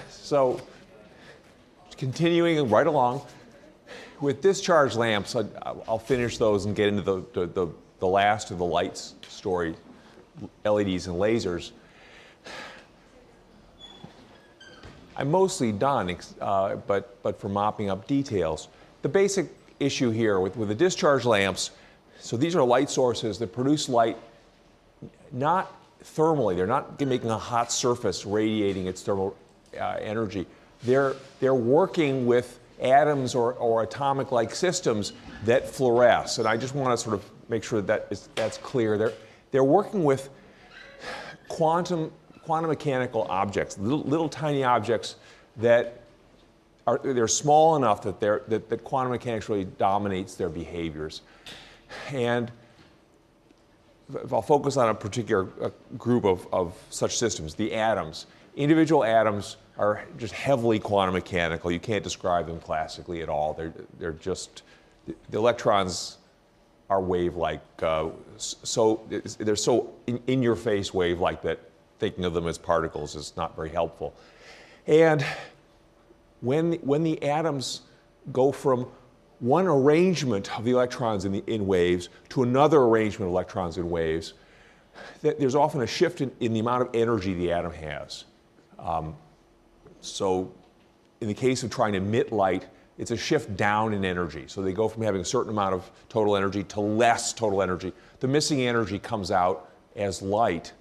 So, continuing right along, with discharge lamps, I'll finish those and get into the last of the lights story, LEDs and lasers. I'm mostly done, but for mopping up details. The basic issue here with the discharge lamps, so these are light sources that produce light not thermally. They're not making a hot surface radiating its thermal energy. They're working with atoms or atomic-like systems that fluoresce. And I just want to sort of make sure that's clear. They're working with quantum mechanical objects, little tiny objects that they're small enough that quantum mechanics really dominates their behaviors. And if I'll focus on a particular group of such systems, the atoms. Individual atoms are just heavily quantum mechanical. You can't describe them classically at all. They're just, the electrons are wave-like, so they're so in-your-face wave-like that thinking of them as particles is not very helpful. And when the atoms go from one arrangement of the electrons in waves to another arrangement of electrons in waves, there's often a shift in the amount of energy the atom has. So in the case of trying to emit light, it's a shift down in energy. So they go from having a certain amount of total energy to less total energy. The missing energy comes out as light.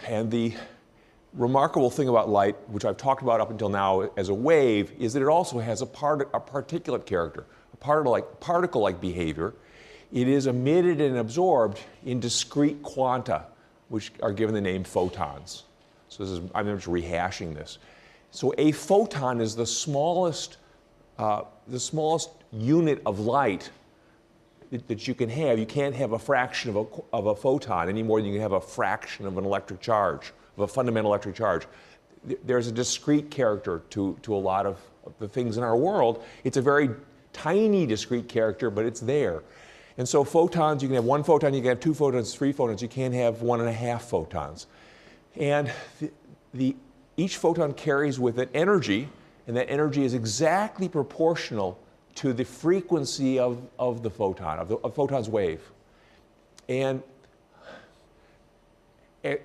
And the remarkable thing about light, which I've talked about up until now as a wave, is that it also has a particulate character, a particle-like behavior. It is emitted and absorbed in discrete quanta, which are given the name photons. So I'm just rehashing this. So a photon is the smallest unit of light that you can have. You can't have a fraction of a photon any more than you can have a fraction of an electric charge, of a fundamental electric charge. There's a discrete character to a lot of the things in our world. It's a very tiny discrete character, but it's there. And so photons, you can have one photon, you can have two photons, three photons. You can't have 1.5 photons. And each photon carries with it energy, and that energy is exactly proportional to the frequency of the photon, of the photon's wave. And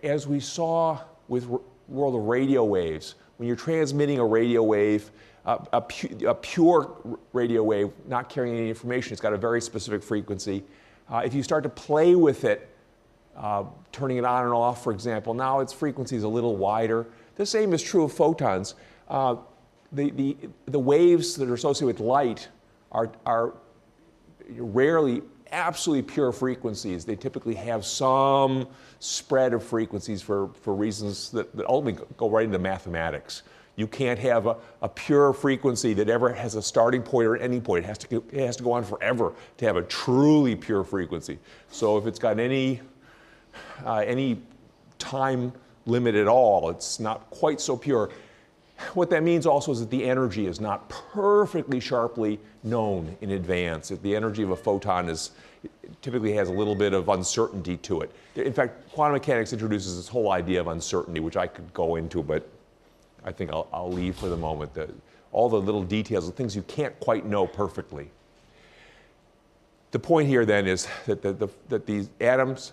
as we saw with world of radio waves, when you're transmitting a radio wave, a pure radio wave, not carrying any information, it's got a very specific frequency. If you start to play with it, turning it on and off, for example, now its frequency is a little wider. The same is true of photons. The waves that are associated with light are rarely absolutely pure frequencies. They typically have some spread of frequencies for reasons that ultimately go right into mathematics. You can't have a pure frequency that ever has a starting point or an ending point. It has to go on forever to have a truly pure frequency. So if it's got any time limit at all, it's not quite so pure. What that means also is that the energy is not perfectly sharply known in advance. The energy of a photon typically has a little bit of uncertainty to it. In fact, quantum mechanics introduces this whole idea of uncertainty, which I could go into, but I think I'll leave for the moment. All the little details, the things you can't quite know perfectly. The point here then is that these atoms,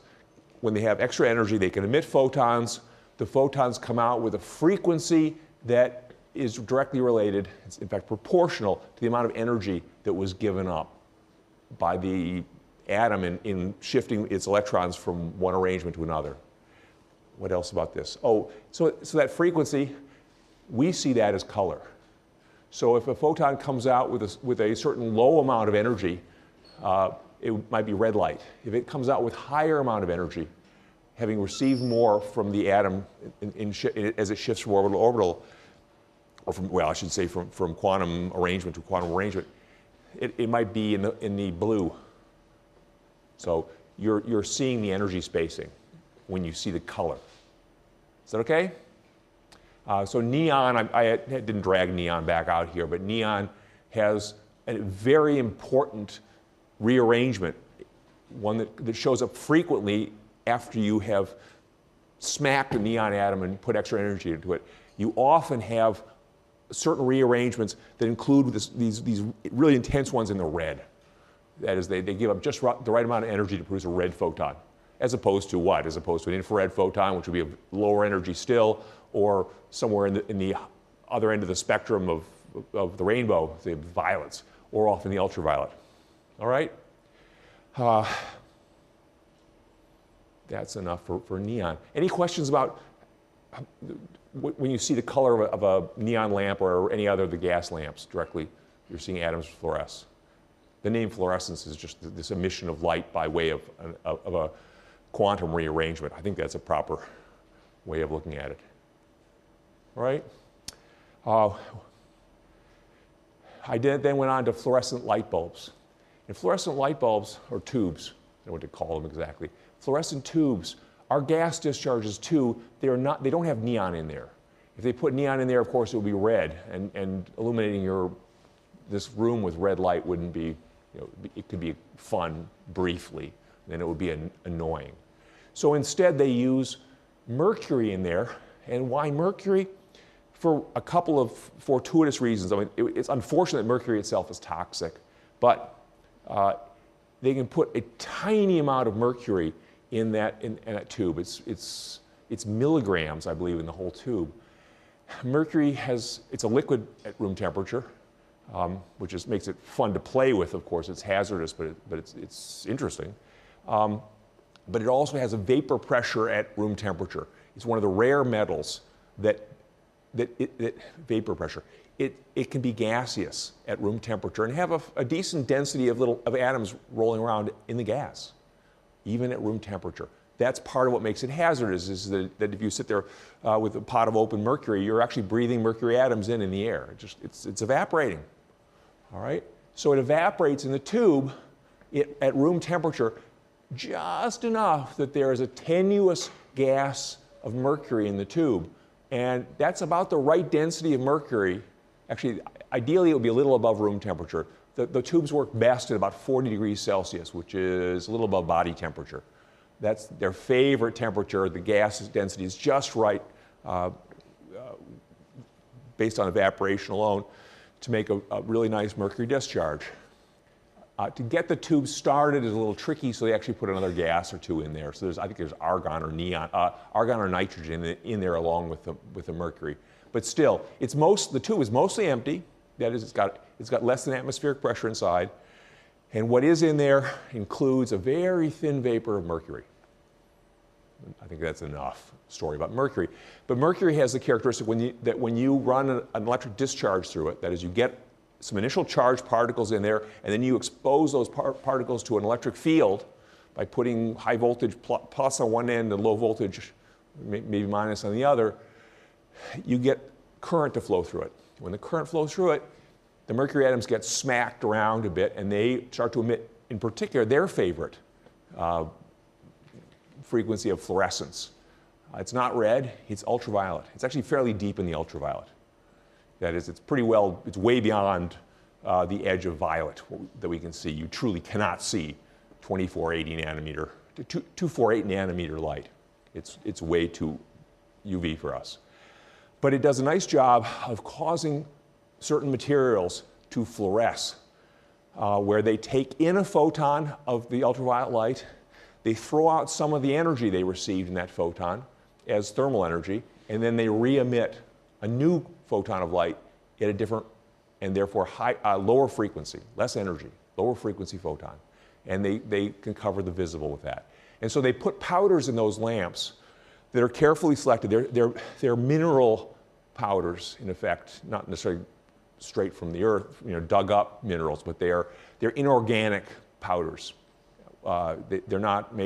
when they have extra energy, they can emit photons. The photons come out with a frequency that is directly related, it's in fact proportional to the amount of energy that was given up by the atom in shifting its electrons from one arrangement to another. What else about this? Oh, so that frequency, we see that as color. So if a photon comes out with a certain low amount of energy, it might be red light. If it comes out with higher amount of energy, having received more from the atom as it shifts from orbital to orbital, or from quantum arrangement to quantum arrangement, it might be in the blue. So you're seeing the energy spacing when you see the color. Is that okay? So neon, I didn't drag neon back out here, but neon has a very important rearrangement, one that shows up frequently after you have smacked a neon atom and put extra energy into it. you often have certain rearrangements that include these really intense ones in the red. That is, they give up just the right amount of energy to produce a red photon, as opposed to what? As opposed to an infrared photon, which would be a lower energy still, or somewhere in the other end of the spectrum of the rainbow, the violets, or often the ultraviolet. All right? That's enough for neon. Any questions about when you see the color of a neon lamp or any other of the gas lamps directly, you're seeing atoms fluoresce? The name fluorescence is just this emission of light by way of a quantum rearrangement. I think that's a proper way of looking at it. All right? I then went on to fluorescent light bulbs. And fluorescent light bulbs, or tubes, I don't know what to call them exactly, fluorescent tubes are gas discharges too. They don't have neon in there. If they put neon in there, of course, it would be red, and illuminating this room with red light wouldn't be, it could be fun briefly, then it would be annoying. So instead, they use mercury in there. And why mercury? For a couple of fortuitous reasons. I mean, it's unfortunate that mercury itself is toxic, but they can put a tiny amount of mercury in that tube. It's milligrams, I believe, in the whole tube. Mercury it's a liquid at room temperature, which makes it fun to play with. Of course, it's hazardous, but it's interesting. But it also has a vapor pressure at room temperature. It's one of the rare metals that vapor pressure. It can be gaseous at room temperature and have a decent density of atoms rolling around in the gas, even at room temperature. That's part of what makes it hazardous, is that if you sit there with a pot of open mercury, you're actually breathing mercury atoms in the air. It's evaporating. All right? So it evaporates in the tube at room temperature just enough that there is a tenuous gas of mercury in the tube. And that's about the right density of mercury. Actually, ideally, it would be a little above room temperature. The tubes work best at about 40 degrees Celsius, which is a little above body temperature. That's their favorite temperature. The gas density is just right, based on evaporation alone, to make a really nice mercury discharge. To get the tube started is a little tricky, so they actually put another gas or two in there. So I think there's argon or argon or nitrogen in there along with the mercury. But still, the tube is mostly empty. That is, it's got less than atmospheric pressure inside. And what is in there includes a very thin vapor of mercury. I think that's enough story about mercury. But mercury has the characteristic that when you run an electric discharge through it, that is, you get some initial charged particles in there, and then you expose those particles to an electric field by putting high voltage plus on one end and low voltage, maybe minus on the other, you get current to flow through it. When the current flows through it, the mercury atoms get smacked around a bit, and they start to emit, in particular, their favorite frequency of fluorescence. It's not red, it's ultraviolet. It's actually fairly deep in the ultraviolet. That is, it's way beyond the edge of violet that we can see. You truly cannot see 2480 nanometer, 248 nanometer light. It's way too UV for us. But it does a nice job of causing certain materials to fluoresce, where they take in a photon of the ultraviolet light, they throw out some of the energy they received in that photon as thermal energy, and then they re-emit a new photon of light at a different and therefore lower frequency, less energy, lower frequency photon. And they can cover the visible with that. And so they put powders in those lamps that are carefully selected. They're mineral powders, in effect, not necessarily straight from the earth, dug up minerals, but they're inorganic powders. They're not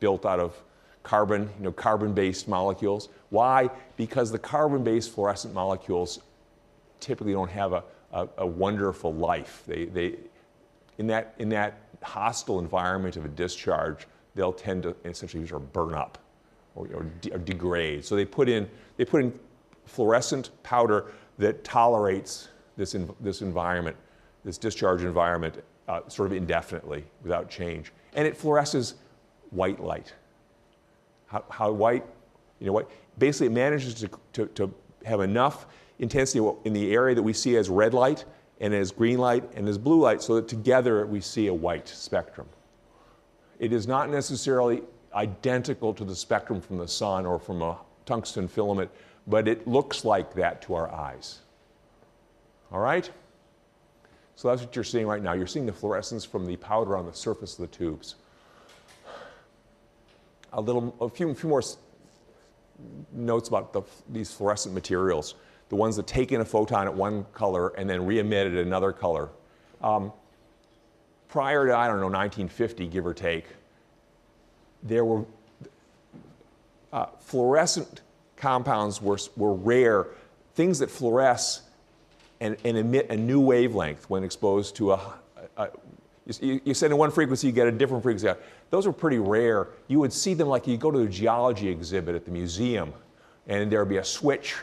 built out of carbon, carbon-based molecules. Why? Because the carbon-based fluorescent molecules typically don't have a wonderful life. In that hostile environment of a discharge, they'll tend to essentially sort of burn up or degrade. So they put in fluorescent powder that tolerates this environment, this discharge environment, sort of indefinitely without change, and it fluoresces white light. How white? Basically, it manages to have enough intensity in the area that we see as red light and as green light and as blue light so that together we see a white spectrum. It is not necessarily identical to the spectrum from the sun or from a tungsten filament, but it looks like that to our eyes. All right? So that's what you're seeing right now. You're seeing the fluorescence from the powder on the surface of the tubes. A few more notes about these fluorescent materials, the ones that take in a photon at one color and then re-emit it at another color. Prior to, I don't know, 1950, give or take, there were fluorescent compounds were rare, things that fluoresce and emit a new wavelength when exposed to you send in one frequency, you get a different frequency. Those are pretty rare. You would see them like you go to a geology exhibit at the museum, and there would be a switch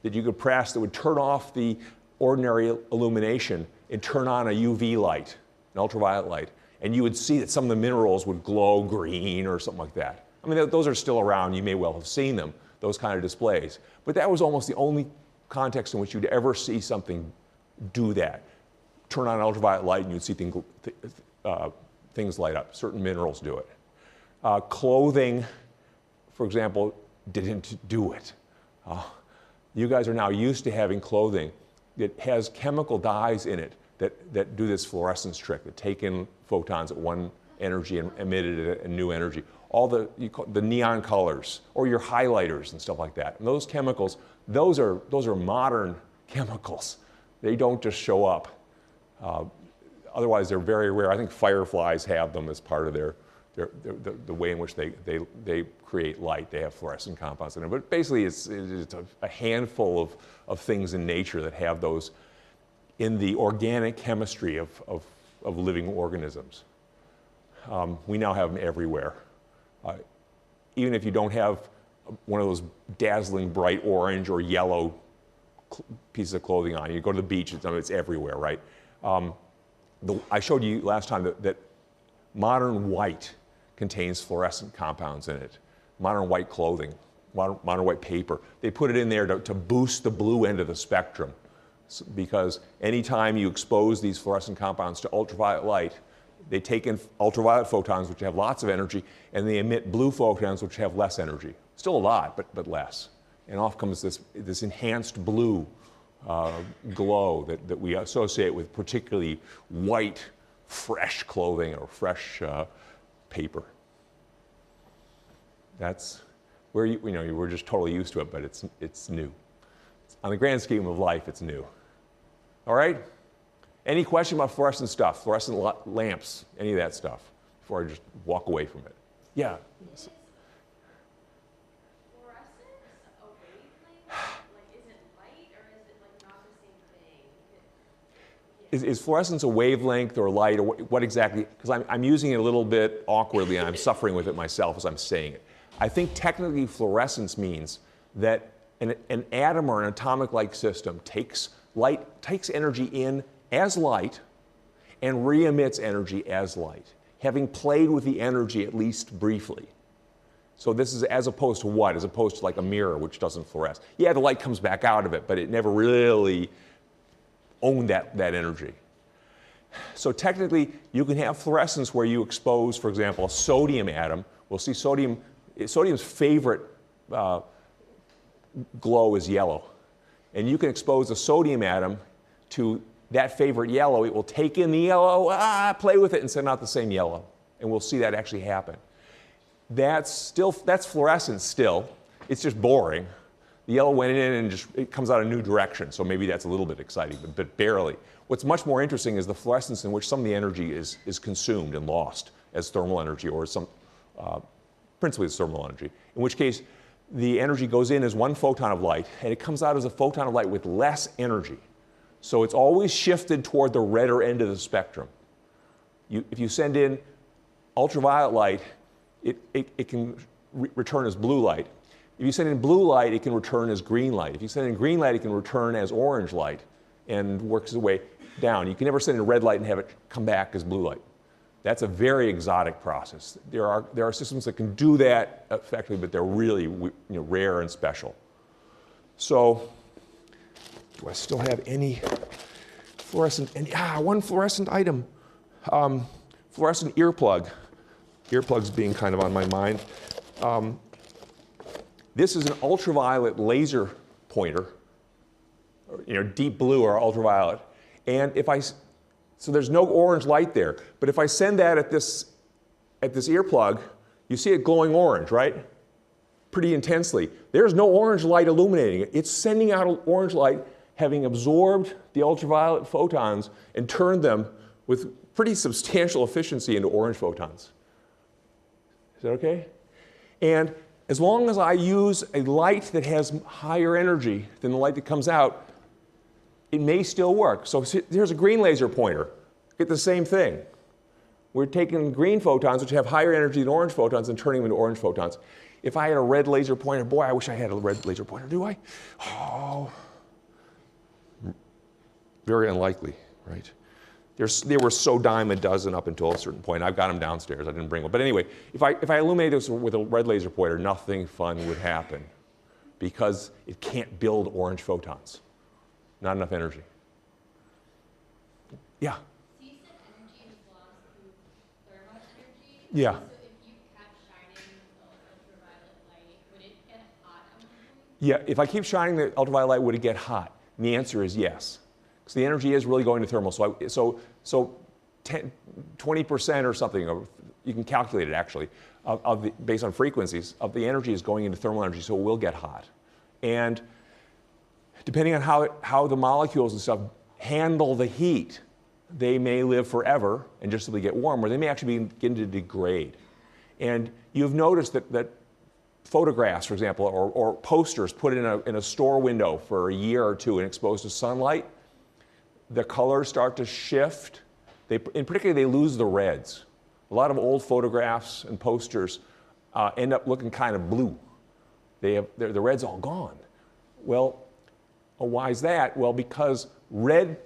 that you could press that would turn off the ordinary illumination and turn on a UV light, an ultraviolet light. And you would see that some of the minerals would glow green or something like that. I mean, those are still around. You may well have seen them, those kind of displays. But that was almost the only context in which you'd ever see something do that. Turn on an ultraviolet light and you'd see things light up. Certain minerals do it. Clothing, for example, didn't do it. You guys are now used to having clothing that has chemical dyes in it that do this fluorescence trick, that take in photons at one energy and emit it at a new energy. All the neon colors, or your highlighters and stuff like that. And those chemicals, those are modern chemicals. They don't just show up. Otherwise, they're very rare. I think fireflies have them as part of the way in which they create light. They have fluorescent compounds in it. But basically, it's a handful of things in nature that have those in the organic chemistry of living organisms. We now have them everywhere. Even if you don't have one of those dazzling bright orange or yellow pieces of clothing on, you go to the beach, it's everywhere, right? I showed you last time that modern white contains fluorescent compounds in it. Modern white clothing, modern white paper. They put it in there to boost the blue end of the spectrum, because anytime you expose these fluorescent compounds to ultraviolet light, they take in ultraviolet photons, which have lots of energy, and they emit blue photons, which have less energy. Still a lot, but less. And off comes this enhanced blue glow that we associate with particularly white, fresh clothing or fresh paper. That's where we're just totally used to it, but it's new. On the grand scheme of life, it's new. All right? Any question about fluorescent stuff, fluorescent lamps, any of that stuff, before I just walk away from it? Yeah. Is fluorescence a wavelength? Like, is it light or is it like not the same thing? Is fluorescence a wavelength or light, or what exactly? Because I'm using it a little bit awkwardly, and I'm suffering with it myself as I'm saying it. I think technically fluorescence means that an atom or an atomic-like system takes energy in as light and re-emits energy as light, having played with the energy at least briefly. So this is as opposed to what? As opposed to like a mirror, which doesn't fluoresce. Yeah, the light comes back out of it, but it never really owned that energy. So technically, you can have fluorescence where you expose, for example, a sodium atom. We'll see sodium's favorite glow is yellow. And you can expose a sodium atom to that favorite yellow. It will take in the yellow, play with it, and send out the same yellow. And we'll see that actually happen. That's fluorescence still. It's just boring. The yellow went in and it comes out a new direction, so maybe that's a little bit exciting, but barely. What's much more interesting is the fluorescence in which some of the energy is consumed and lost as thermal energy, or principally as thermal energy, in which case the energy goes in as one photon of light, and it comes out as a photon of light with less energy. So it's always shifted toward the redder end of the spectrum. If you send in ultraviolet light, it can return as blue light. If you send in blue light, it can return as green light. If you send in green light, it can return as orange light and works its way down. You can never send in red light and have it come back as blue light. That's a very exotic process. There are systems that can do that effectively, but they're really rare and special. So do I still have any fluorescent? One fluorescent item. Fluorescent earplug. Earplugs being kind of on my mind. This is an ultraviolet laser pointer, deep blue or ultraviolet. And so there's no orange light there. But if I send that at this earplug, you see it glowing orange, right? Pretty intensely. There's no orange light illuminating it. It's sending out orange light, having absorbed the ultraviolet photons and turned them with pretty substantial efficiency into orange photons. Is that okay? And as long as I use a light that has higher energy than the light that comes out, it may still work. So here's a green laser pointer. Get the same thing. We're taking green photons, which have higher energy than orange photons, and turning them into orange photons. If I had a red laser pointer, boy, I wish I had a red laser pointer, do I? Oh, very unlikely, right? They were so dime a dozen up until a certain point. I've got them downstairs. I didn't bring them. But anyway, if I illuminate this with a red laser pointer, nothing fun would happen because it can't build orange photons. Not enough energy. Yeah? So you said energy belongs to thermal energy? Yeah. So if you kept shining the ultraviolet light, would it get hot at one point? Yeah, if I keep shining the ultraviolet light, would it get hot? And the answer is yes. Because the energy is really going to thermal. So 20% or something, or you can calculate it actually, based on frequencies, of the energy is going into thermal energy, so it will get hot. And depending on how the molecules and stuff handle the heat, they may live forever and just simply get warm, or they may actually begin to degrade. And you've noticed that photographs, for example, or posters put in a store window for a year or two and exposed to sunlight, the colors start to shift. And particularly, they lose the reds. A lot of old photographs and posters end up looking kind of blue. The red's all gone. Well, why is that? Well, because red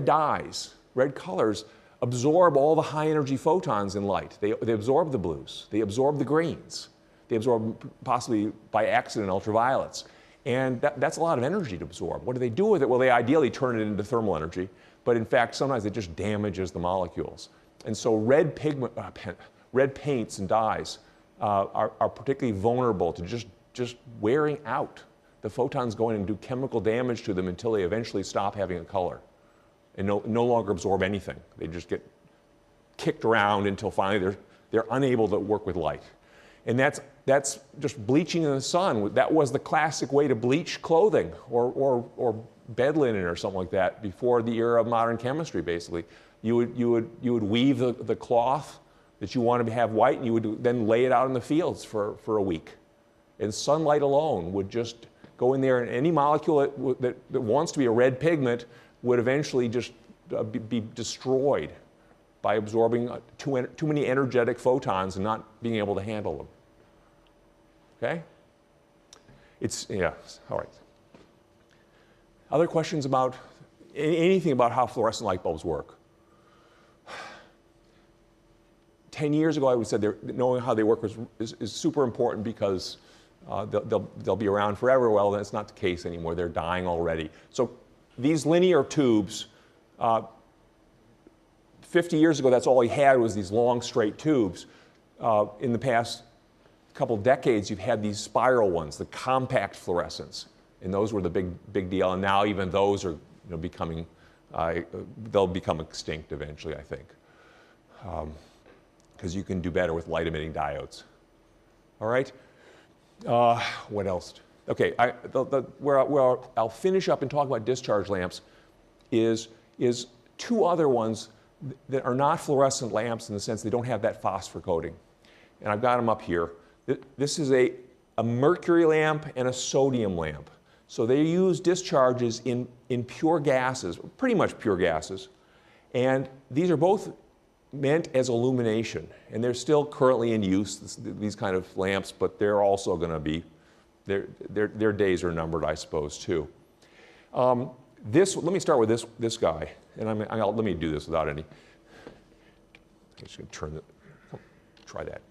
dyes, red colors, absorb all the high energy photons in light. They absorb the blues. They absorb the greens. They absorb, possibly by accident, ultraviolets. And that's a lot of energy to absorb. What do they do with it? Well, they ideally turn it into thermal energy, but in fact, sometimes it just damages the molecules. And so red paints and dyes are particularly vulnerable to just wearing out. The photons go in and do chemical damage to them until they eventually stop having a color and no longer absorb anything. They just get kicked around until finally they're unable to work with light. And that's just bleaching in the sun. That was the classic way to bleach clothing or bed linen or something like that before the era of modern chemistry, basically. You would weave the cloth that you wanted to have white, and you would then lay it out in the fields for a week. And sunlight alone would just go in there, and any molecule that wants to be a red pigment would eventually just be destroyed by absorbing too many energetic photons and not being able to handle them. Okay? All right. Other questions about anything about how fluorescent light bulbs work? 10 years ago, I would say knowing how they work is super important because they'll be around forever. Well, that's not the case anymore. They're dying already. So these linear tubes, 50 years ago, that's all we had was these long, straight tubes. In the past couple decades, you've had these spiral ones, the compact fluorescents, and those were the big deal. And now even those are becoming, they'll become extinct eventually, I think, because you can do better with light-emitting diodes. All right. What else? Okay. Where I'll finish up and talk about discharge lamps is two other ones that are not fluorescent lamps in the sense they don't have that phosphor coating. And I've got them up here. This is a mercury lamp and a sodium lamp. So they use discharges in pure gases, pretty much pure gases. And these are both meant as illumination. And they're still currently in use, these kind of lamps, but they're also going to be, their days are numbered, I suppose, too. Let me start with this guy. And let me do this without any. I'm just going to try that.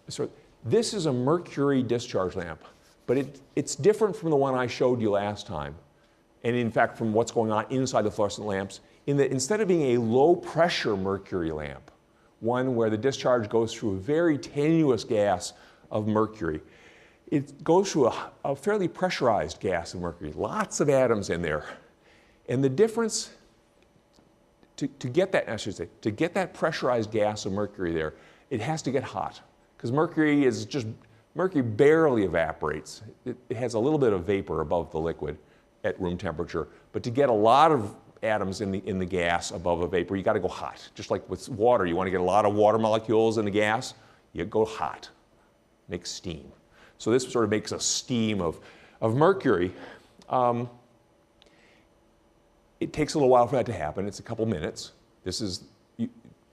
So this is a mercury discharge lamp, but it's different from the one I showed you last time. and in fact from what's going on inside the fluorescent lamps, in that instead of being a low pressure mercury lamp, one where the discharge goes through a very tenuous gas of mercury, it goes through a fairly pressurized gas of mercury, lots of atoms in there. And the difference, to get that, I should say, to get that pressurized gas of mercury there, it has to get hot. Because mercury barely evaporates. It has a little bit of vapor above the liquid at room temperature. But to get a lot of atoms in the gas above a vapor, you got to go hot. Just like with water, you want to get a lot of water molecules in the gas, you go hot, make steam. So this sort of makes a steam of mercury. It takes a little while for that to happen. It's a couple minutes.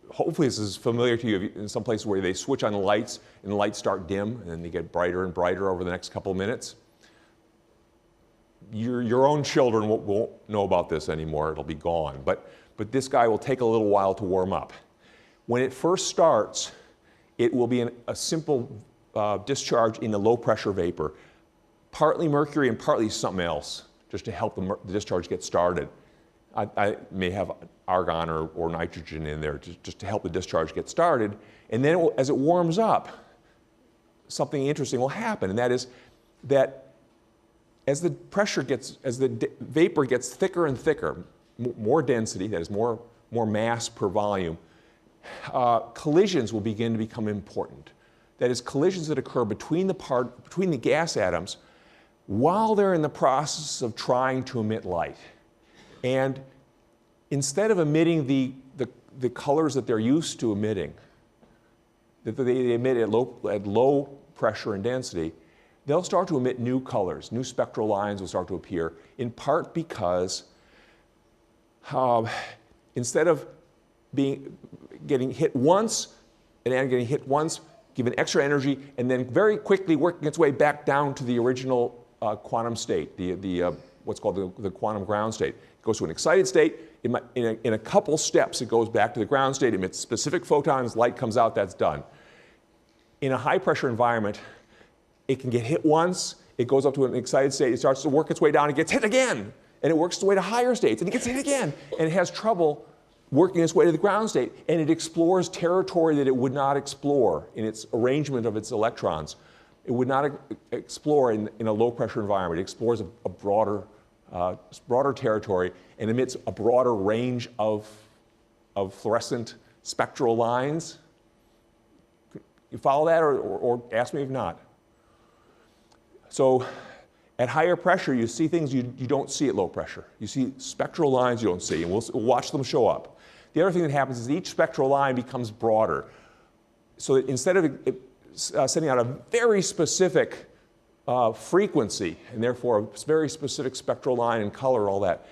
Hopefully this is familiar to you in some places where they switch on the lights and the lights start dim and then they get brighter and brighter over the next couple of minutes. Your own children won't know about this anymore. It'll be gone. But this guy will take a little while to warm up. When it first starts, it will be a simple discharge in the low pressure vapor, partly mercury and partly something else, just to help the discharge get started. I may have argon or nitrogen in there just to help the discharge get started. And then as it warms up, something interesting will happen, and that is that as the vapor gets thicker and thicker, more density, that is more mass per volume, collisions will begin to become important. That is, collisions that occur between the gas atoms while they're in the process of trying to emit light. And instead of emitting the colors that they're used to emitting, that they emit at low pressure and density, they'll start to emit new colors. New spectral lines will start to appear, in part because instead of getting hit once, an atom getting hit once, given extra energy, and then very quickly working its way back down to the original quantum state, what's called the quantum ground state. It goes to an excited state. In a couple steps, it goes back to the ground state, emits specific photons, light comes out, that's done. In a high pressure environment, it can get hit once, it goes up to an excited state, it starts to work its way down, it gets hit again, and it works its way to higher states, and it gets hit again, and it has trouble working its way to the ground state, and it explores territory that it would not explore in its arrangement of its electrons. It would not explore in a low pressure environment. It explores a broader territory and emits a broader range of fluorescent spectral lines. You follow that, or ask me if not. So at higher pressure, you see things you don't see at low pressure. You see spectral lines you don't see, and we'll watch them show up. The other thing that happens is each spectral line becomes broader. So that instead of sending out a very specific frequency, and therefore a very specific spectral line and color, all that,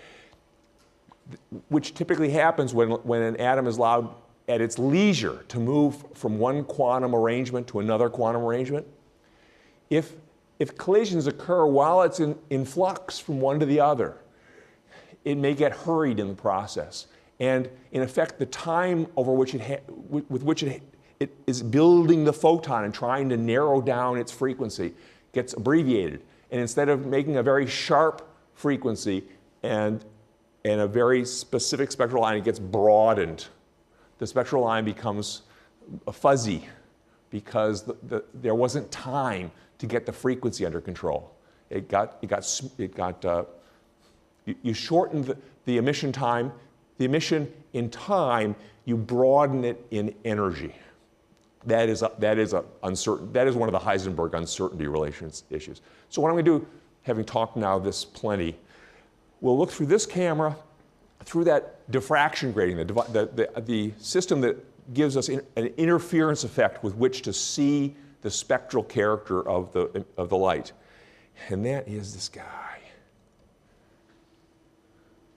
which typically happens when an atom is allowed at its leisure to move from one quantum arrangement to another quantum arrangement. If collisions occur while it's in flux from one to the other, it may get hurried in the process. And in effect, the time over which with which it is building the photon and trying to narrow down its frequency gets abbreviated. And instead of making a very sharp frequency and a very specific spectral line, it gets broadened. The spectral line becomes fuzzy because there wasn't time to get the frequency under control. You shorten the emission time. The emission in time, you broaden it in energy. That is uncertain. That is one of the Heisenberg uncertainty relations issues. So what I'm going to do, having talked now this plenty, we'll look through this camera, through that diffraction grating, the system that gives us an interference effect with which to see the spectral character of the light, and that is this guy.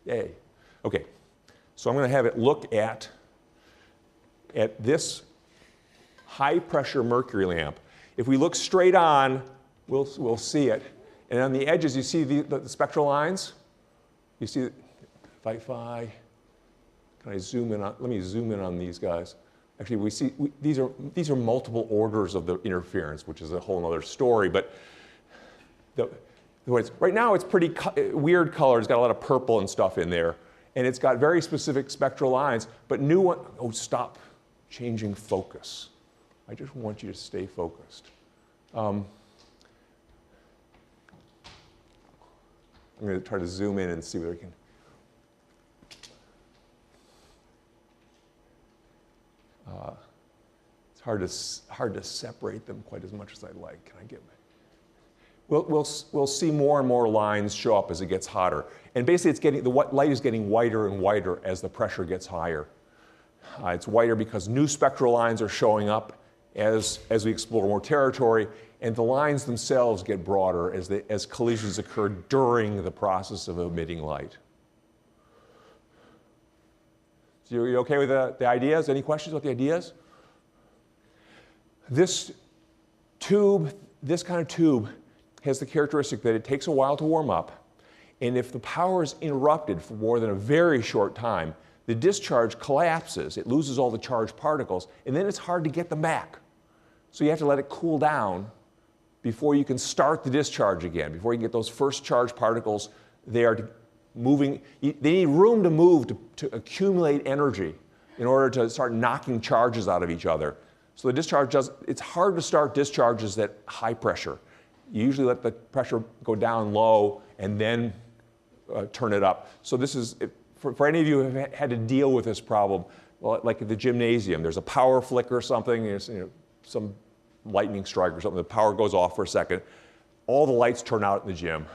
Yay. Okay. So I'm going to have it look at this high-pressure mercury lamp. If we look straight on, we'll see it. And on the edges, you see the spectral lines? You see, can I zoom in on, let me zoom in on these guys. Actually, these are multiple orders of the interference, which is a whole other story. But Right now it's pretty weird color. It's got a lot of purple and stuff in there. And it's got very specific spectral lines, but new one, oh, stop changing focus. I just want you to stay focused. I'm going to try to zoom in and see whether we can. It's hard to separate them quite as much as I'd like. Can I get my... We'll see more and more lines show up as it gets hotter. And basically the light is getting whiter and whiter as the pressure gets higher. It's whiter because new spectral lines are showing up as we explore more territory, and the lines themselves get broader as collisions occur during the process of emitting light. So you okay with the ideas? Any questions about the ideas? This kind of tube has the characteristic that it takes a while to warm up, and if the power is interrupted for more than a very short time, the discharge collapses. It loses all the charged particles, and then it's hard to get them back. So you have to let it cool down before you can start the discharge again. Before you get those first charged particles, they are moving. They need room to move to accumulate energy in order to start knocking charges out of each other. So the discharge it's hard to start discharges at high pressure. You usually let the pressure go down low and then turn it up. So this is, for any of you who have had to deal with this problem, well, like at the gymnasium, there's a power flick or something, there's some lightning strike or something, the power goes off for a second, all the lights turn out in the gym,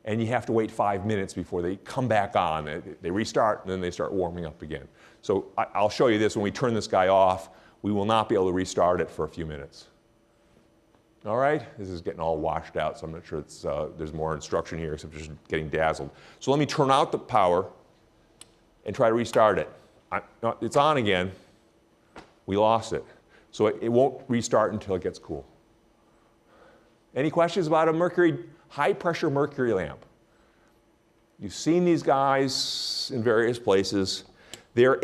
and you have to wait 5 minutes before they come back on. They restart, and then they start warming up again. So I'll show you this. When we turn this guy off, we will not be able to restart it for a few minutes. All right, this is getting all washed out, so I'm not sure there's more instruction here, except just getting dazzled. So let me turn out the power and try to restart it. No, it's on again. We lost it. So it won't restart until it gets cool. Any questions about a high-pressure mercury lamp? You've seen these guys in various places. They're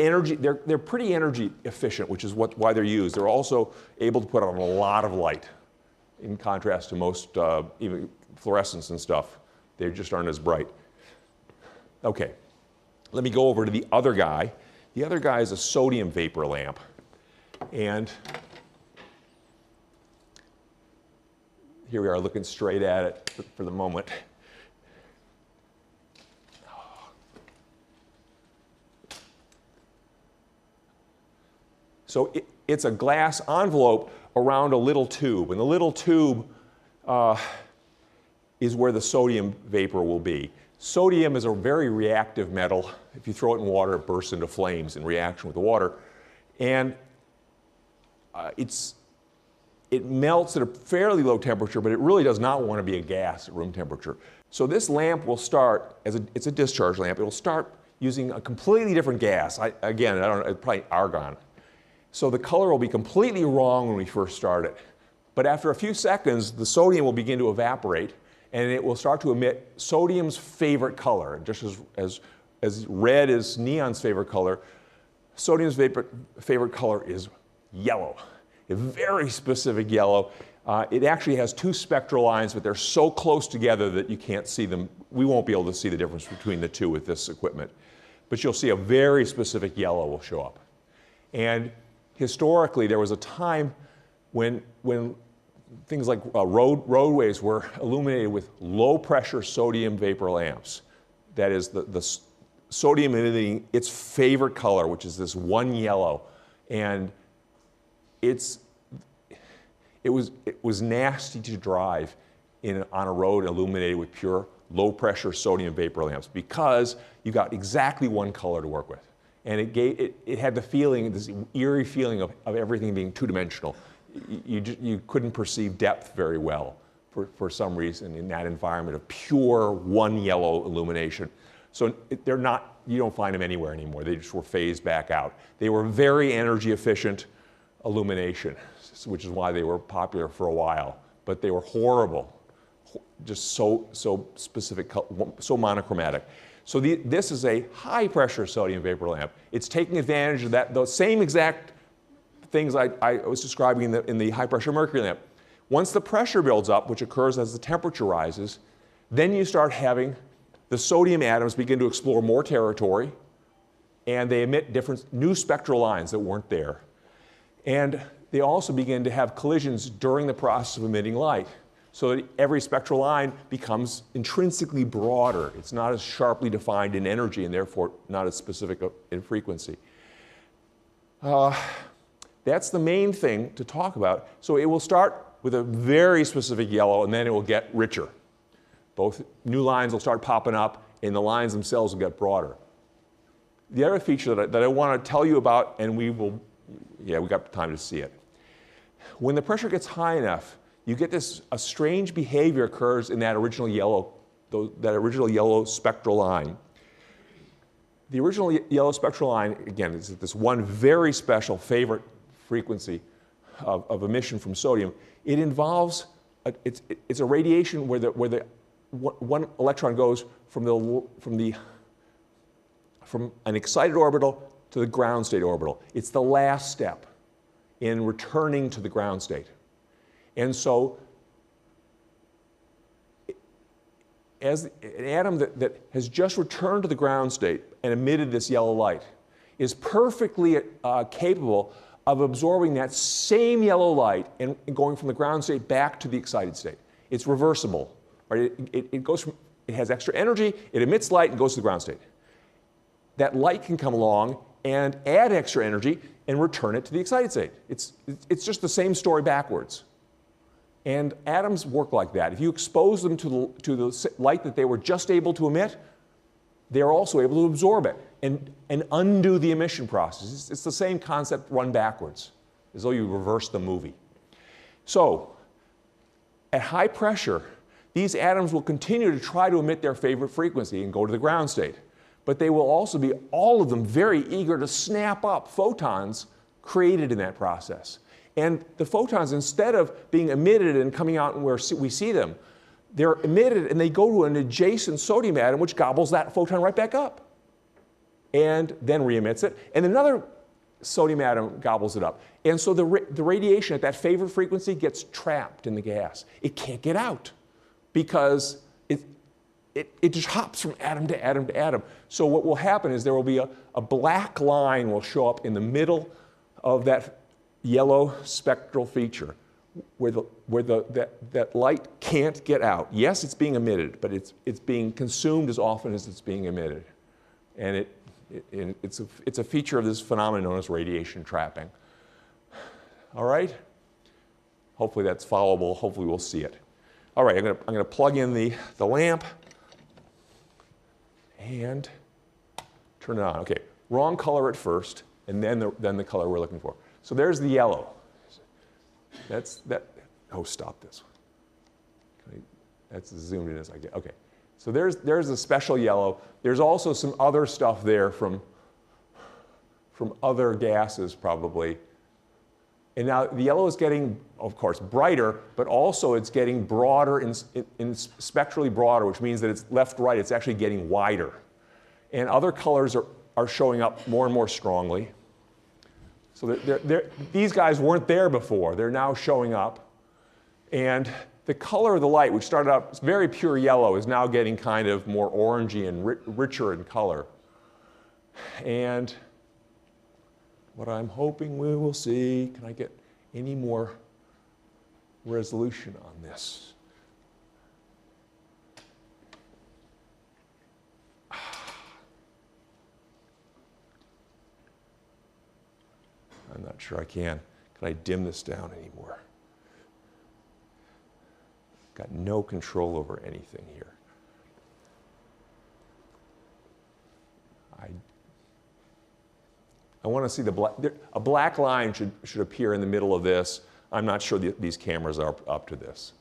pretty energy efficient, which is why they're used. They're also able to put on a lot of light, in contrast to most even fluorescents and stuff. They just aren't as bright. Okay, let me go over to the other guy. The other guy is a sodium vapor lamp. And here we are looking straight at it for the moment. So it's a glass envelope around a little tube, and the little tube is where the sodium vapor will be. Sodium is a very reactive metal. If you throw it in water, it bursts into flames in reaction with the water. And it melts at a fairly low temperature, but it really does not want to be a gas at room temperature. So this lamp will start, it's a discharge lamp, it will start using a completely different gas. Again, I don't know, it's probably argon. So the color will be completely wrong when we first start it. But after a few seconds, the sodium will begin to evaporate, and it will start to emit sodium's favorite color. Just as red is neon's favorite color, sodium's favorite color is yellow, a very specific yellow. It actually has two spectral lines, but they're so close together that you can't see them. We won't be able to see the difference between the two with this equipment. But you'll see a very specific yellow will show up. And historically, there was a time when things like roadways were illuminated with low-pressure sodium vapor lamps. That is, the sodium emitting its favorite color, which is this one yellow. And it was nasty to drive on a road illuminated with pure low-pressure sodium vapor lamps because you got exactly one color to work with. And it had the feeling, this eerie feeling of everything being two-dimensional. You couldn't perceive depth very well for some reason in that environment of pure one yellow illumination. So you don't find them anywhere anymore. They just were phased back out. They were very energy efficient illumination, which is why they were popular for a while. But they were horrible, just so specific, so monochromatic. So this is a high-pressure sodium vapor lamp. It's taking advantage of those same exact things I was describing in the high-pressure mercury lamp. Once the pressure builds up, which occurs as the temperature rises, Then you start having the sodium atoms begin to explore more territory, and they emit different new spectral lines that weren't there. And they also begin to have collisions during the process of emitting light, so that every spectral line becomes intrinsically broader. It's not as sharply defined in energy and therefore not as specific in frequency. That's the main thing to talk about. So it will start with a very specific yellow, and then it will get richer. Both new lines will start popping up, and the lines themselves will get broader. The other feature that I want to tell you about, and we got time to see it. When the pressure gets high enough, you get a strange behavior occurs in that original yellow spectral line. The original yellow spectral line, again, is this one very special favorite frequency of emission from sodium. It involves, it's a radiation where the one electron goes from an excited orbital to the ground state orbital. It's the last step in returning to the ground state. And so, as an atom that has just returned to the ground state and emitted this yellow light is perfectly capable of absorbing that same yellow light and going from the ground state back to the excited state. It's reversible. Right? It has extra energy, it emits light and goes to the ground state. That light can come along and add extra energy and return it to the excited state. It's just the same story backwards. And atoms work like that. If you expose them to the light that they were just able to emit, they're also able to absorb it and undo the emission process. It's the same concept run backwards, as though you reverse the movie. So, at high pressure, these atoms will continue to try to emit their favorite frequency and go to the ground state. But they will also be, all of them, very eager to snap up photons created in that process. And the photons, instead of being emitted and coming out where we see them, they're emitted and they go to an adjacent sodium atom which gobbles that photon right back up and then re-emits it. And another sodium atom gobbles it up. And so the radiation at that favorite frequency gets trapped in the gas. It can't get out because it just hops from atom to atom to atom. So what will happen is there will be a black line will show up in the middle of that yellow spectral feature where that light can't get out. Yes, it's being emitted, but it's being consumed as often as it's being emitted. And it's a feature of this phenomenon known as radiation trapping. All right? Hopefully that's followable. Hopefully we'll see it. All right, I'm going to plug in the lamp and turn it on. Okay, wrong color at first, and then the color we're looking for. So there's the yellow. Oh, stop this. That's as zoomed in as I get. Okay, so there's a special yellow. There's also some other stuff there from other gases probably. And now the yellow is getting, of course, brighter, but also it's getting broader, in spectrally broader, which means that it's left-right, it's actually getting wider. And other colors are showing up more and more strongly. So these guys weren't there before. They're now showing up. And the color of the light, which started out very pure yellow, is now getting kind of more orangey and richer in color. And what I'm hoping we will see, can I get any more resolution on this? I'm not sure I can. Can I dim this down anymore? Got no control over anything here. I want to see a black line should appear in the middle of this. I'm not sure these cameras are up to this.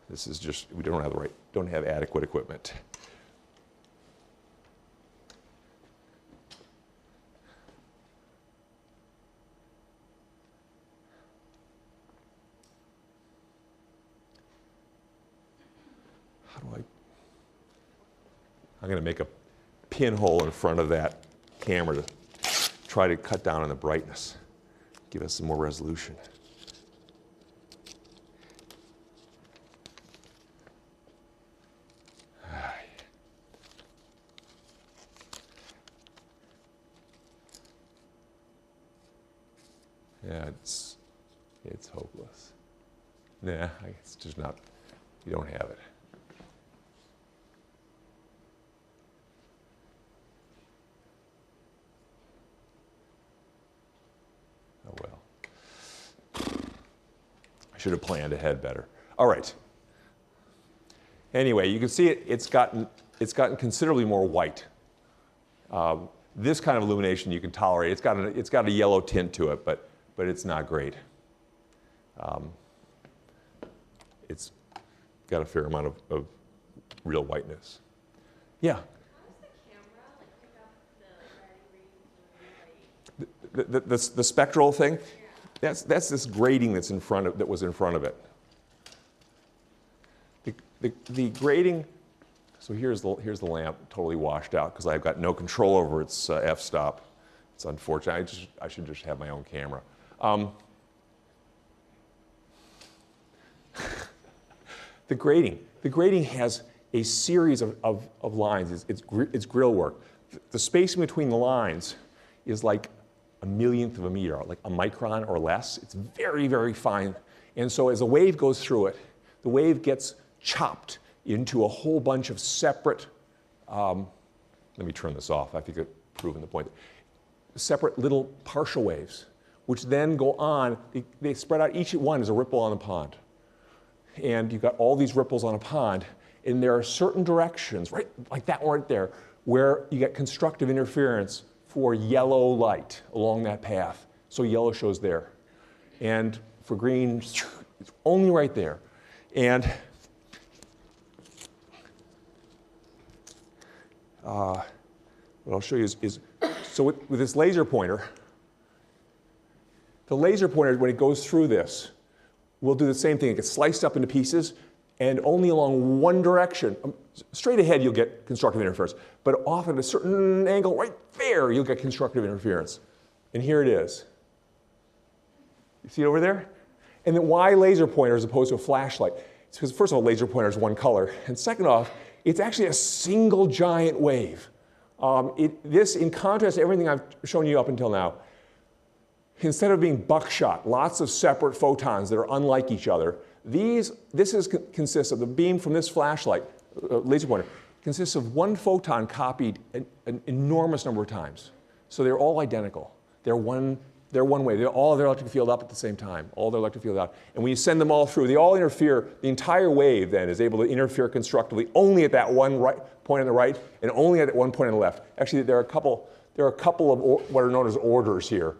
This is just, we don't have adequate equipment. I'm going to make a pinhole in front of that camera to try to cut down on the brightness, give us some more resolution. Yeah, it's hopeless. Nah, it's just not, you don't have it. Oh well. I should have planned ahead better. All right. Anyway, you can see it's gotten considerably more white. This kind of illumination you can tolerate. It's got a yellow tint to it, but it's not great. It's got a fair amount of real whiteness. Yeah. How does the camera like pick up the red, green, blue, white? The spectral thing. Yeah. That's this grating that was in front of it. The grating. So here's the lamp totally washed out because I've got no control over its f-stop. It's unfortunate. I should just have my own camera. The grating has a series of lines. It's grill work. The spacing between the lines is like a millionth of a meter, like a micron or less. It's very, very fine. And so as a wave goes through it, the wave gets chopped into a whole bunch of separate, let me turn this off. I think I've proven the point. Separate little partial waves, which then go on. They spread out. Each one is a ripple on a pond. And you've got all these ripples on a pond, and there are certain directions, right, like that one right there, where you get constructive interference for yellow light along that path. So yellow shows there. And for green, it's only right there. And what I'll show you is so with this laser pointer, the laser pointer, when it goes through this, will do the same thing. It gets sliced up into pieces, and only along one direction. Straight ahead, you'll get constructive interference. But off at a certain angle, right there, you'll get constructive interference. And here it is. You see it over there? And then why laser pointer as opposed to a flashlight? It's because, first of all, laser pointer is one color. And second off, it's actually a single giant wave. This, in contrast to everything I've shown you up until now, instead of being buckshot, lots of separate photons that are unlike each other, this consists of the beam from this flashlight, laser pointer, consists of one photon copied an enormous number of times. So they're all identical. They're one way. They're all their electric field up at the same time, all their electric field out. And when you send them all through, they all interfere. The entire wave then is able to interfere constructively only at that one point on the right and only at that one point on the left. Actually, there are a couple of what are known as orders here.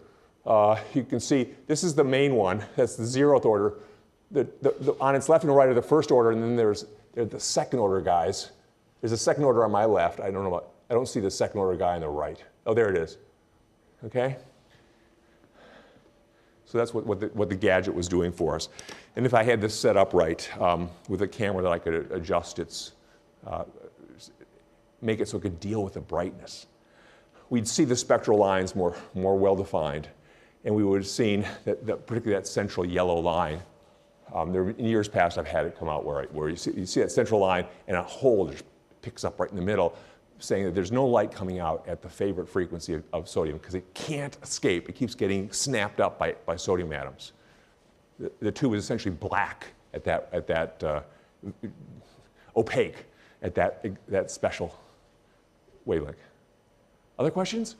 You can see this is the main one. That's the 0th order. On its left and right are the first order, and then there's the second order guys. There's a second order on my left. I don't see the second order guy on the right. Oh, there it is. Okay. So that's what the gadget was doing for us. And if I had this set up right with a camera that I could adjust make it so it could deal with the brightness, we'd see the spectral lines more well defined. And we would have seen particularly that central yellow line. In years past, I've had it come out where you see that central line and a hole just picks up right in the middle, saying that there's no light coming out at the favorite frequency of sodium because it can't escape. It keeps getting snapped up by sodium atoms. The tube is essentially black at that opaque at that special wavelength. Other questions?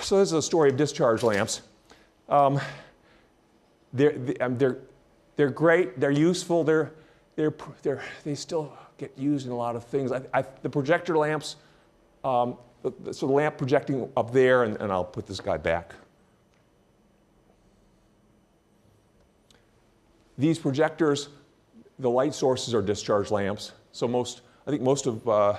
So this is a story of discharge lamps. They're great. They're useful. They still get used in a lot of things. The projector lamps. So the lamp projecting up there, and I'll put this guy back. These projectors, the light sources are discharge lamps. So I think most of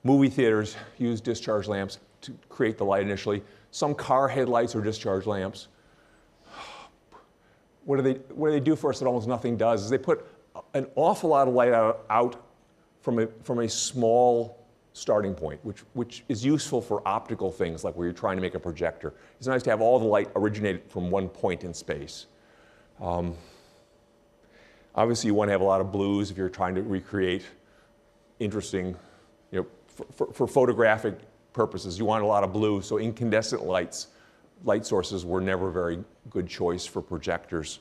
movie theaters use discharge lamps to create the light initially. Some car headlights are discharge lamps. What do they do for us that almost nothing does is they put an awful lot of light out from a small starting point, which is useful for optical things like where you're trying to make a projector. It's nice to have all the light originate from one point in space. Obviously, you want to have a lot of blues if you're trying to recreate interesting, for photographic purposes. You want a lot of blue, so incandescent lights light sources were never a very good choice for projectors.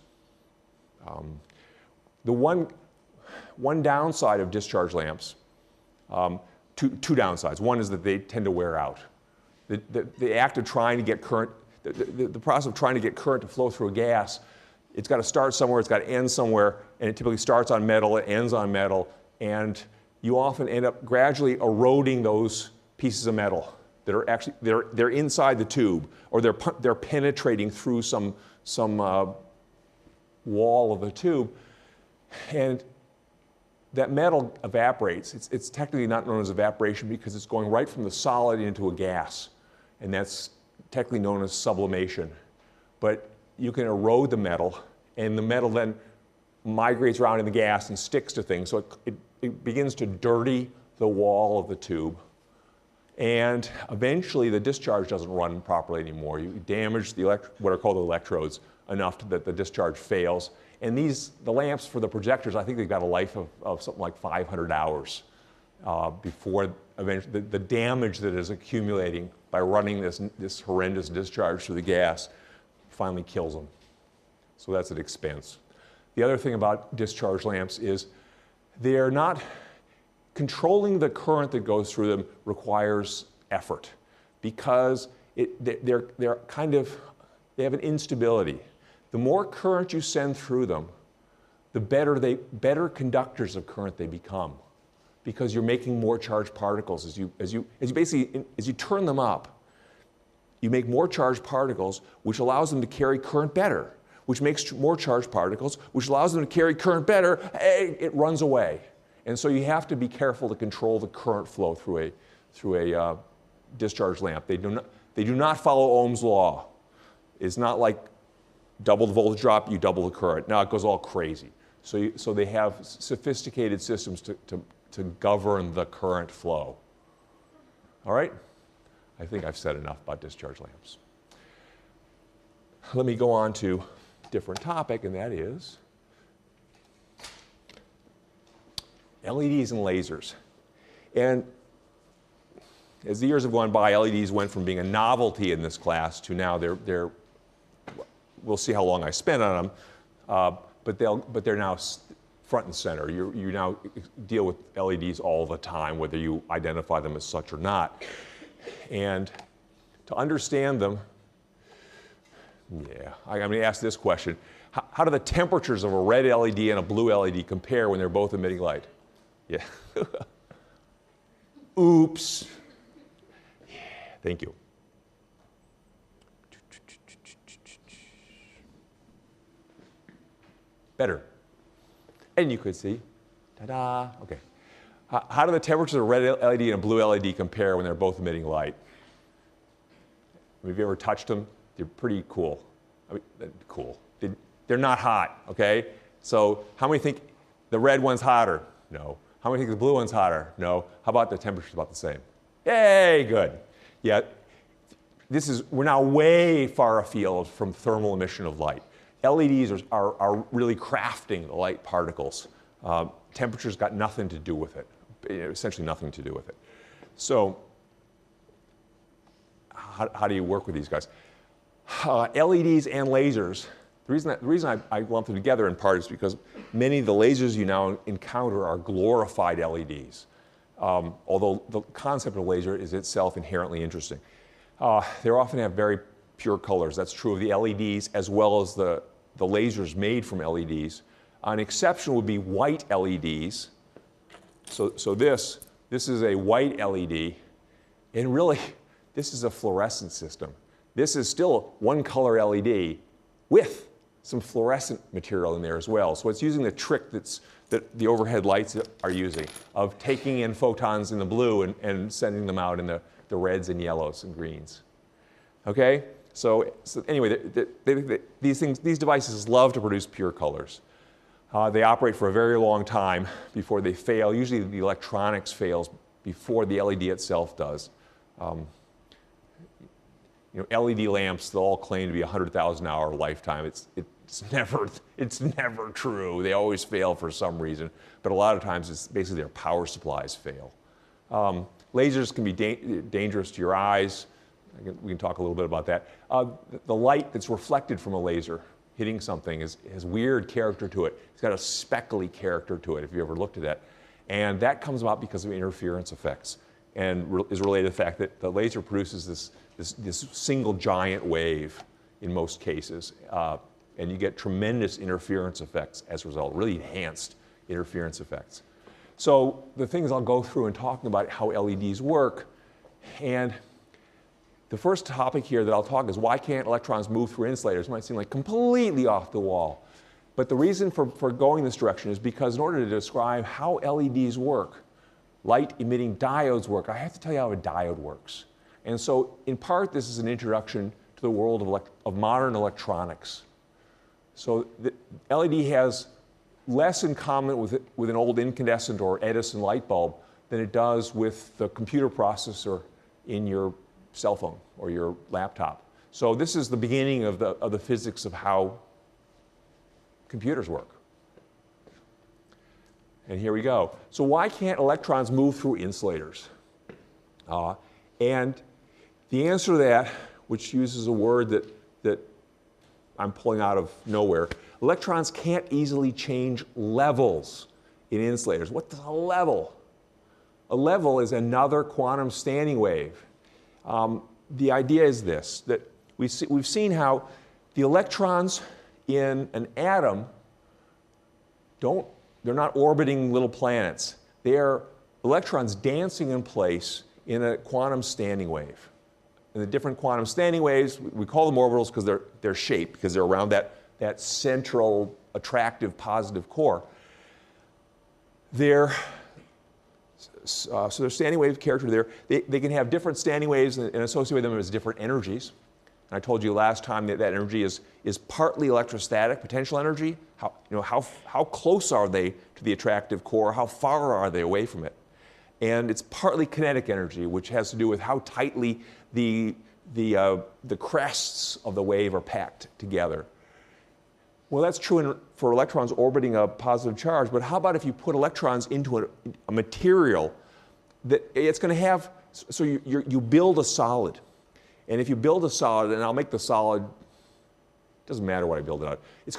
The one downside of discharge lamps, two downsides. One is that they tend to wear out. The act of trying to get current, the process of trying to get current to flow through a gas, it's got to start somewhere, it's got to end somewhere, and it typically starts on metal, it ends on metal, and you often end up gradually eroding those pieces of metal that are actually, they're inside the tube, or they're penetrating through some wall of the tube, and that metal evaporates. It's technically not known as evaporation because it's going right from the solid into a gas, and that's technically known as sublimation. But you can erode the metal, and the metal then migrates around in the gas and sticks to things, so it begins to dirty the wall of the tube. And eventually the discharge doesn't run properly anymore. You damage what are called the electrodes enough that the discharge fails. And the lamps for the projectors, I think they've got a life of something like 500 hours before eventually the damage that is accumulating by running this horrendous discharge through the gas finally kills them. So that's an expense. The other thing about discharge lamps is they're not, controlling the current that goes through them requires effort because they have an instability. The more current you send through them, the better conductors of current they become, because you're making more charged particles as you turn them up. You make more charged particles, which allows them to carry current better, which makes more charged particles, which allows them to carry current better. It runs away, and so you have to be careful to control the current flow through a discharge lamp. They do not follow Ohm's law. It's not like double the voltage drop, you double the current. Now it goes all crazy. So they have sophisticated systems to govern the current flow. All right? I think I've said enough about discharge lamps. Let me go on to a different topic, and that is LEDs and lasers. And as the years have gone by, LEDs went from being a novelty in this class to now we'll see how long I spend on them, but they're now front and center. You now deal with LEDs all the time, whether you identify them as such or not. And to understand them, I'm going to ask this question. How do the temperatures of a red LED and a blue LED compare when they're both emitting light? Yeah. Oops. Yeah, thank you. Better. And you could see, ta-da, okay. How do the temperatures of a red LED and a blue LED compare when they're both emitting light? Have you ever touched them? They're pretty cool. I mean, cool. They're not hot, okay? So how many think the red one's hotter? No. How many think the blue one's hotter? No. How about the temperature's about the same? Yay, good. Yeah, we're now way far afield from thermal emission of light. LEDs are really crafting the light particles. Temperature's got nothing to do with it, essentially nothing to do with it. So how do you work with these guys? LEDs and lasers, the reason I lump them together in part is because many of the lasers you now encounter are glorified LEDs, although the concept of laser is itself inherently interesting. They often have very pure colors. That's true of the LEDs as well as the lasers made from LEDs. An exception would be white LEDs. So this is a white LED, and really this is a fluorescent system. This is still one color LED with some fluorescent material in there as well. So it's using the trick that the overhead lights are using of taking in photons in the blue and sending them out in the reds and yellows and greens. Okay? So anyway, these devices love to produce pure colors. They operate for a very long time before they fail. Usually the electronics fails before the LED itself does. LED lamps, they'll all claim to be 100,000 hour lifetime. It's never true. They always fail for some reason, but a lot of times it's basically their power supplies fail. Lasers can be dangerous to your eyes. We can talk a little bit about that. The light that's reflected from a laser hitting something has weird character to it. It's got a speckly character to it, if you ever looked at that. And that comes about because of interference effects, and is related to the fact that the laser produces this single giant wave in most cases. And you get tremendous interference effects as a result, really enhanced interference effects. So the things I'll go through in talking about how LEDs work, and the first topic here that I'll talk is why can't electrons move through insulators? It might seem like completely off the wall. But the reason for going this direction is because in order to describe how LEDs work, light-emitting diodes work, I have to tell you how a diode works. And so in part this is an introduction to the world of modern electronics. So the LED has less in common with an old incandescent or Edison light bulb than it does with the computer processor in your cell phone or your laptop. So this is the beginning of the physics of how computers work. And here we go. So why can't electrons move through insulators? And the answer to that, which uses a word that I'm pulling out of nowhere, electrons can't easily change levels in insulators. What's a level? A level is another quantum standing wave. The idea is this, that we've seen how the electrons in an atom they're not orbiting little planets. They're electrons dancing in place in a quantum standing wave. And the different quantum standing waves, we call them orbitals because they're shaped, because they're around that central attractive positive core. So their standing wave character there, they can have different standing waves and associate with them as different energies. And I told you last time that energy is partly electrostatic potential energy. How close are they to the attractive core? How far are they away from it? And it's partly kinetic energy, which has to do with how tightly the crests of the wave are packed together. Well, that's true for electrons orbiting a positive charge, but how about if you put electrons into a material that it's going to have, so you build a solid. And if you build a solid, and I'll make the solid, doesn't matter what I build it out, it's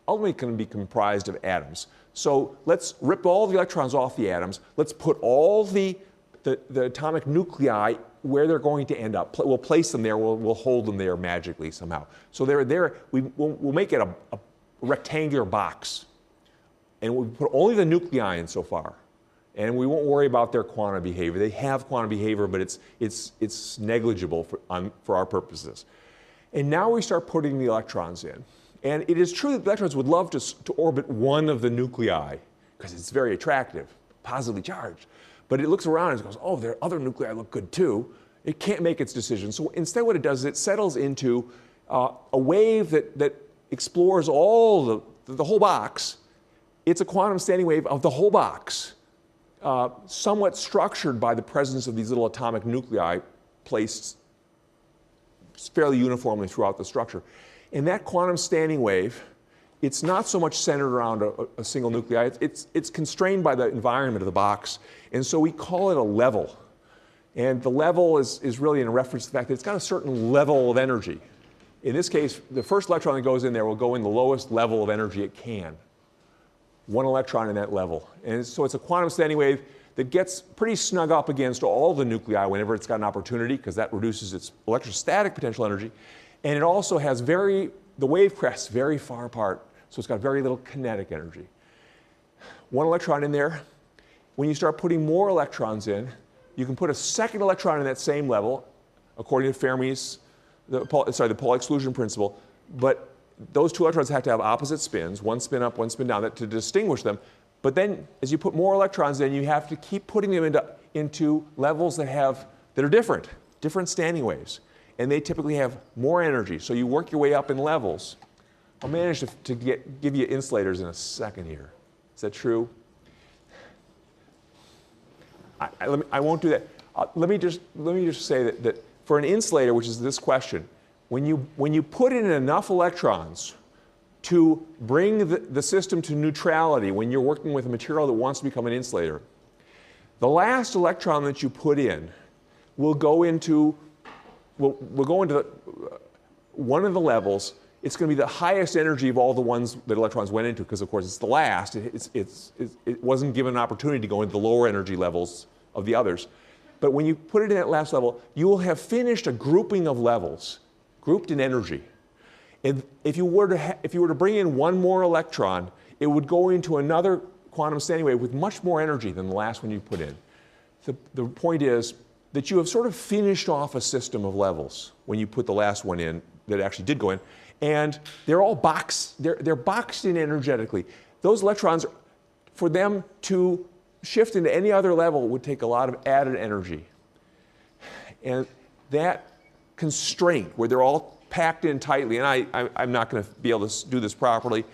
ultimately going to be comprised of atoms. So let's rip all the electrons off the atoms. Let's put all the atomic nuclei where they're going to end up. We'll place them there. We'll hold them there magically somehow. So they're there. We'll make it a rectangular box, and we'll put only the nuclei in so far, and we won't worry about their quantum behavior. They have quantum behavior, but it's negligible for our purposes. And now we start putting the electrons in. And it is true that the electrons would love to orbit one of the nuclei because it's very attractive, positively charged. But it looks around and it goes, oh, their other nuclei look good too. It can't make its decision. So instead what it does is it settles into a wave that explores all the whole box. It's a quantum standing wave of the whole box, somewhat structured by the presence of these little atomic nuclei placed fairly uniformly throughout the structure. And that quantum standing wave, it's not so much centered around a single nuclei. It's constrained by the environment of the box. And so we call it a level. And the level is really in reference to the fact that it's got a certain level of energy. In this case, the first electron that goes in there will go in the lowest level of energy it can. One electron in that level. And so it's a quantum standing wave that gets pretty snug up against all the nuclei whenever it's got an opportunity, because that reduces its electrostatic potential energy. And it also has the wave crests very far apart, so it's got very little kinetic energy. One electron in there. When you start putting more electrons in, you can put a second electron in that same level, according to Fermi's, the Pauli exclusion principle. But those two electrons have to have opposite spins, one spin up, one spin down, to distinguish them. But then, as you put more electrons in, you have to keep putting them into levels that are different standing waves. And they typically have more energy. So you work your way up in levels. I'll manage to give you insulators in a second here. Is that true? I won't do that. Let me just say that for an insulator, which is this question, when you put in enough electrons to bring the system to neutrality, when you're working with a material that wants to become an insulator, the last electron that you put in will go into we'll go into one of the levels. It's going to be the highest energy of all the ones that electrons went into, because of course it's the last. It wasn't given an opportunity to go into the lower energy levels of the others. But when you put it in that last level, you will have finished a grouping of levels, grouped in energy. And if you were to bring in one more electron, it would go into another quantum standing wave with much more energy than the last one you put in. The point is that you have sort of finished off a system of levels when you put the last one in that actually did go in. And they're all boxed, they're boxed in energetically. Those electrons, for them to shift into any other level would take a lot of added energy. And that constraint, where they're all packed in tightly, and I'm not going to be able to do this properly,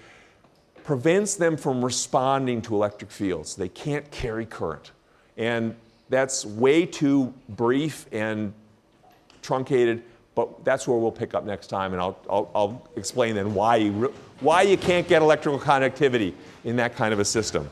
prevents them from responding to electric fields. They can't carry current. And that's way too brief and truncated, but that's where we'll pick up next time, and I'll explain then why you can't get electrical conductivity in that kind of a system.